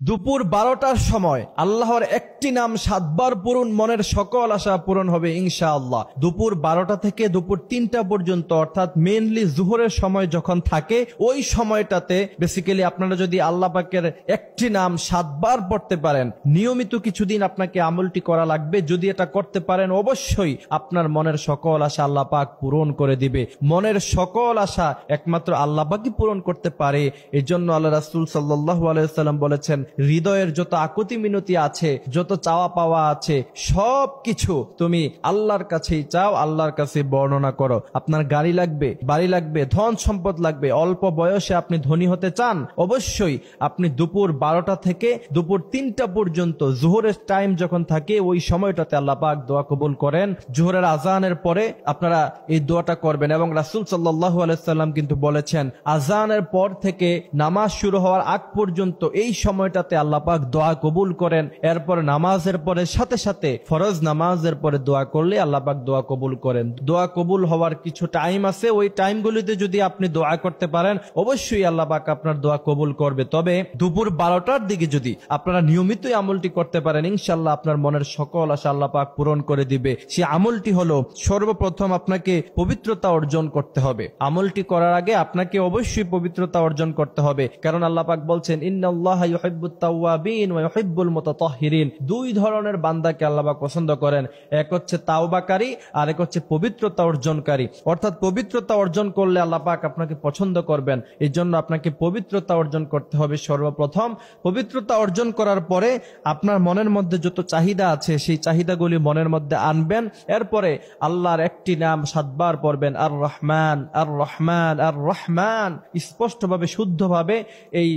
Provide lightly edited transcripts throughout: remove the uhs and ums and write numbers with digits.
দুপুর 12টার সময় আল্লাহর একটি নাম 7 বার পড়ুন, মনের সকল আশা পূরণ হবে ইনশাআল্লাহ। দুপুর 12টা থেকে দুপুর 3টা পর্যন্ত, অর্থাৎ মেইনলি জোহরের সময় যখন থাকে ওই সময়টাতে বেসিক্যালি আপনারা যদি আল্লাহ পাকের একটি নাম 7 বার পড়তে পারেন, নিয়মিত কিছুদিন আপনাকে আমলটি করা লাগবে। যদি এটা করতে পারেন অবশ্যই আপনার মনের সকল আশা আল্লাহ পাক পূরণ করে দিবে। মনের সকল আশা একমাত্র আল্লাহ পাকই পূরণ করতে পারে। এজন্য আল্লাহ রাসূল সাল্লাল্লাহু আলাইহি ওয়াসাল্লাম বলেছেন, হৃদয়ের যত আকুতি মিনতি আছে, যত চাওয়া পাওয়া আছে, সব কিছু তুমি আল্লাহর কাছেই চাও, আল্লাহর কাছে বর্ণনা করো। আপনার গাড়ি লাগবে, বাড়ি লাগবে, ধন সম্পদ লাগবে, অল্প বয়সে আপনি ধনী হতে চান, অবশ্যই আপনি দুপুর 12টা থেকে দুপুর 3টা পর্যন্ত জোহরের টাইম যখন থাকে ওই সময়টাতে আল্লাহ পাক দোয়া কবুল করেন। জোহরের আজানের পরে আপনারা এই দোয়াটা করবেন। এবং রাসূল সাল্লাল্লাহু আলাইহি ওয়াসাল্লাম কিন্তু বলেছেন, আজানের পর থেকে নামাজ শুরু হওয়ার আগ পর্যন্ত এই সময়টাতে আল্লাহ পাক দোয়া কবুল করেন। এরপর নামাজের পরে সাথে সাথে ফরজ নামাজের পরে দোয়া করলে আল্লাহ পাক দোয়া কবুল করেন। দোয়া কবুল হওয়ার কিছু টাইম আছে, ওই টাইমগুলিতে যদি আপনি দোয়া করতে পারেন অবশ্যই আল্লাহ পাক আপনার দোয়া কবুল করবে। তবে দুপুর 12টার দিকে যদি আপনারা নিয়মিতই আমলটি করতে পারেন, ইনশাআল্লাহ আপনার মনের সকল আশা আল্লাহ পাক পূরণ করে দিবে। সেই আমলটি হলো, সর্বপ্রথম আপনাকে পবিত্রতা অর্জন করতে হবে। আমলটি করার আগে আপনাকে অবশ্যই পবিত্রতা অর্জন করতে হবে, কারণ আল্লাহ পাক বলছেন, ইন্নাল্লাহা ইউহিব্বুত তাওয়াবিন ওয়া ইউহিব্বুল মুতাতাহহিরিন। দুই ধরনের বান্দাকে আল্লাহ পাক পছন্দ করেন, এক হচ্ছে তাওবাকারী আর এক হচ্ছে পবিত্রতা অর্জনকারী। অর্থাৎ পবিত্রতা অর্জন করলে আল্লাহ পাক আপনাকে পছন্দ করবেন। এই জন্য আপনাকে পবিত্রতা অর্জন করতে হবে সর্বপ্রথম। পবিত্রতা অর্জন করার পরে আপনার মনের মধ্যে যত চাহিদা আছে সেই চাহিদাগুলি মনের মধ্যে আনবেন। এরপরে আল্লাহর একটি নাম 7 বার পড়বেন, আর রহমান আর রহমান আর রহমান। স্পষ্টভাবে শুদ্ধভাবে এই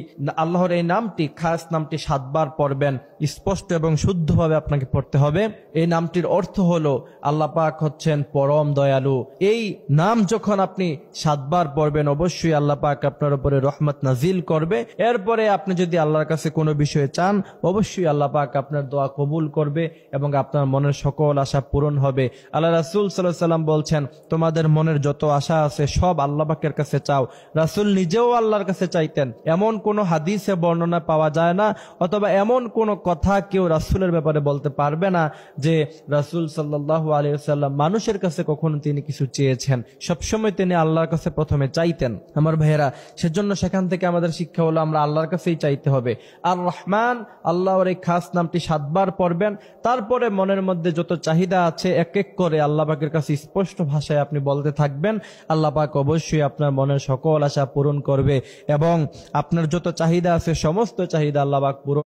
আল্লাহর এই নামটি, খাস নামটি 7 বার পড়বেন। স্পষ্ট এবং শুদ্ধভাবে আপনাকে পড়তে হবে। এই নামটির অর্থ হলো আল্লাহ পাক হচ্ছেন পরম দয়ালু। এই নাম যখন আপনি 7 বার পড়বেন অবশ্যই আল্লাহ পাক আপনার উপরে রহমত নাজিল করবে। এরপরে আপনি যদি আল্লাহর কাছে কোনো বিষয়ে চান অবশ্যই আল্লাহ পাক আপনার দোয়া কবুল করবে এবং আপনার মনের সকল আশা পূরণ হবে। আল্লাহ রাসূল সাল্লাল্লাহু আলাইহি ওয়াসাল্লাম বলছেন, তোমাদের মনের যত আশা আছে সব আল্লাহ পাকের কাছে চাও। রাসূল নিজেও আল্লাহর কাছে চাইতেন। এমন কোনো হাদিসে বর্ণনা পাওয়া যায় না, অথবা এমন কোনো কথা কেউ রাসূলের ব্যাপারে বলতে পারবে না যে রাসূল সাল্লাল্লাহু আলাইহি ওয়াসাল্লাম মানুষের কাছে কখনো তিনি কিছু চেয়েছেন। সবসময় তিনি আল্লাহর কাছে প্রথমে চাইতেন। আমার ভাইয়েরা, সেজন্য সেখান থেকে আমাদের শিক্ষা হলো আমরা আল্লাহর কাছেই চাইতে হবে। আর রহমান, আল্লাহর এই খাস নামটি 7 বার পড়বেন। তারপরে মনের মধ্যে যত চাহিদা আছে এক এক করে আল্লাহ পাকের কাছে স্পষ্ট ভাষায় আপনি বলতে থাকবেন। আল্লাহ পাক অবশ্যই আপনার মনের সকল আশা পূরণ করবে এবং আপনার যত চাহিদা আছে সমস্ত চাহিদা আল্লাহ পাক পূরণ